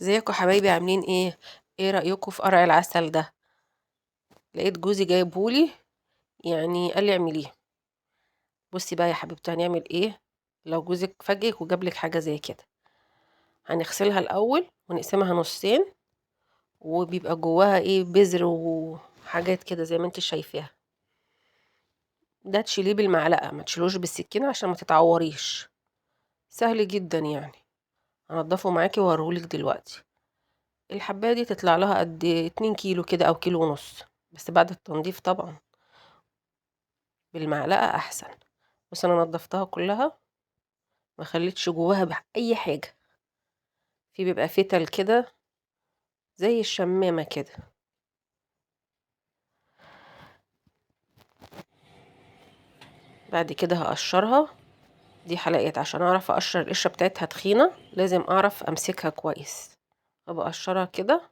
ازيكم حبايبي عاملين ايه رأيكم في قرع العسل ده؟ لقيت جوزي جايبهولي، يعني قال لي اعمليه. بصي بقى يا حبيبتي هنعمل ايه. لو جوزك فاجئك وجابلك حاجة زي كده، هنغسلها الاول ونقسمها نصين، وبيبقى جواها بذر وحاجات كده زي ما انت شايفاها. ده تشيليه بالمعلقة، ما تشيلوش بالسكينة عشان ما تتعوريش. سهل جدا يعني. هنضفه معاكي وهوريهولك دلوقتي. الحباية دي تطلع لها قد 2 كيلو كده او كيلو ونص، بس بعد التنظيف طبعا بالمعلقة احسن. بس انا نضفتها كلها، ما خليتش جواها اي حاجة. في بيبقى فتل كده زي الشمامة كده. بعد كده هقشرها. دي حلقات عشان اعرف اقشر القشرة بتاعتها تخينة، لازم اعرف امسكها كويس. فبقشرها كده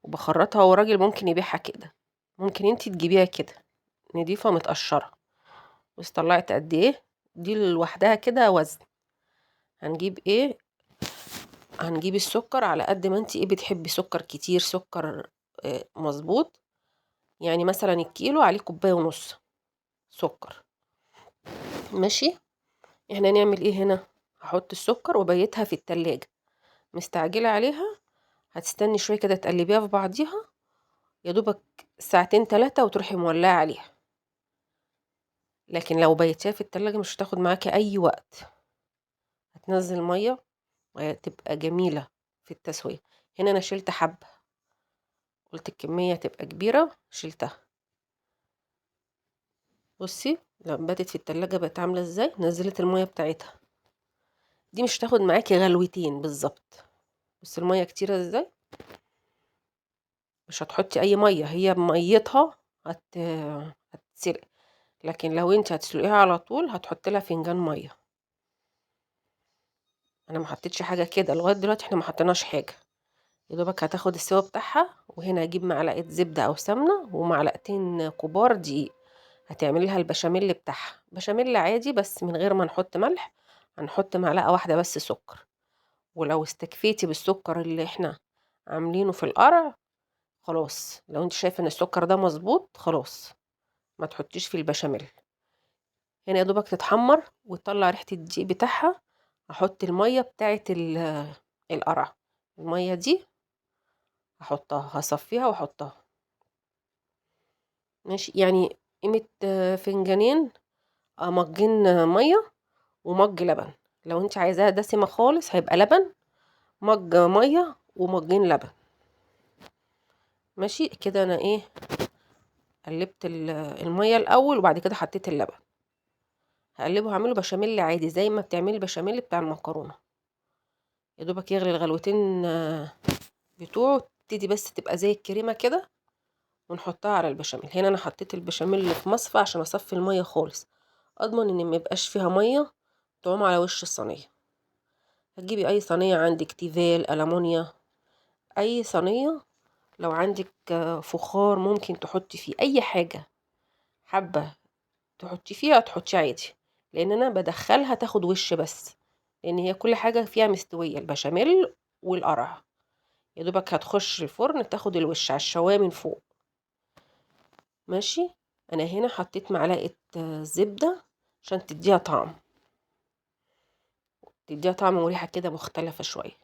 وبخرطها، وراجل ممكن يبيعها كده، ممكن انتي تجيبيها كده نضيفة متقشرة. بس طلعت قد ايه دي لوحدها كده وزن. هنجيب هنجيب السكر على قد ما انتي بتحبي، سكر كتير سكر مظبوط. يعني مثلا الكيلو عليه كوباية ونص سكر. ماشي. احنا نعمل ايه هنا؟ هحط السكر وبيتها في التلاجة. مستعجلة عليها، هتستني شوية كده تقلبيها في بعضيها، يا دوبك ساعتين 3 وتروحي مولعة عليها. لكن لو بيتها في التلاجة مش هتاخد معاكي اي وقت. هتنزل مية وتبقى جميلة في التسوية. هنا انا شلت حبة، قلت الكمية تبقى كبيرة شلتها. بصي لما باتت في التلاجة بقت عاملة ازاي، نزلت المية بتاعتها. دي مش هتاخد معاكي غلوتين بالظبط. بس المية كتيرة ازاي. مش هتحطي اي مية، هي بميتها هتسلق. لكن لو انت هتسلقيها على طول هتحطي لها فنجان مية. انا ما حطيتش حاجة كده لغاية دلوقتي، احنا ما حطيناش حاجة. يا دوبك هتاخد السوا بتاعها. وهنا هجيب معلقة زبدة او سمنة ومعلقتين كبار دقيق. هتعملي لها البشاميل بتاعها بشاميل عادي بس من غير ما نحط ملح. هنحط معلقة واحدة بس سكر. ولو استكفيتي بالسكر اللي احنا عاملينه في القرع خلاص. لو انت شايفه ان السكر ده مظبوط خلاص، ما تحطيش في البشاميل. هنا يا دوبك تتحمر وتطلع ريحه الدقيق بتاعها. هحط الميه بتاعه القرع. الميه دي هحطها، هصفيها واحطها. ماشي يعني قيمه فنجانين، مجين ميه ومج لبن. لو انت عايزاها دسمه خالص هيبقى لبن، مج ميه ومجين لبن. ماشي كده. انا قلبت الميه الاول وبعد كده حطيت اللبن. هقلبه، هعمله بشاميل عادي زي ما بتعملي البشاميل بتاع المكرونه. يا دوبك يغلي الغلوتين بتوعه، تبتدي بس تبقى زي الكريمه كده، ونحطها على البشاميل. هنا انا حطيت البشاميل في مصفى عشان اصفي الميه خالص، اضمن ان ما يبقاش فيها ميه تعوم على وش الصينيه. هتجيبي اي صينيه عندك، تيفال، ألمونيا، اي صينيه. لو عندك فخار ممكن تحطي فيه اي حاجه حابه تحطي فيها، تحطي عادي. لان انا بدخلها تاخد وش بس، لان هي كل حاجه فيها مستويه، البشاميل والقرع. يا دوبك هتخش الفرن تاخد الوش على الشوايه من فوق. ماشي. انا هنا حطيت معلقه زبده عشان تديها طعم وريحه كده مختلفه شويه.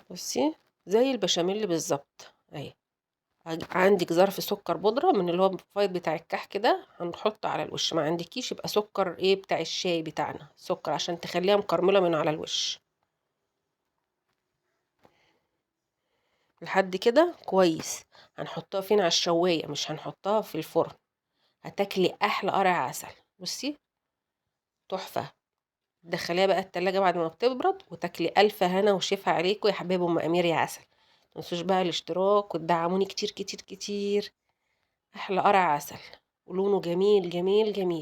بصي زي البشاميل بالظبط اهي. عندك ظرف سكر بودرة من اللي هو الفايض بتاع الكحك ده، هنحطه على الوش. ما عندكيش يبقى سكر بتاع الشاي بتاعنا، سكر عشان تخليها مكرملة من على الوش. لحد كده كويس. هنحطها فين؟ على الشواية، مش هنحطها في الفرن. هتاكلي احلى قرع عسل. بصي تحفة. تدخليها بقى التلاجة بعد ما بتبرد وتاكلي الف هنا وشفا عليكم يا حبايب ام امير يا عسل. متنسوش بقى الاشتراك وتدعموني كتير كتير كتير. احلى قرع عسل ولونه جميل جميل جميل.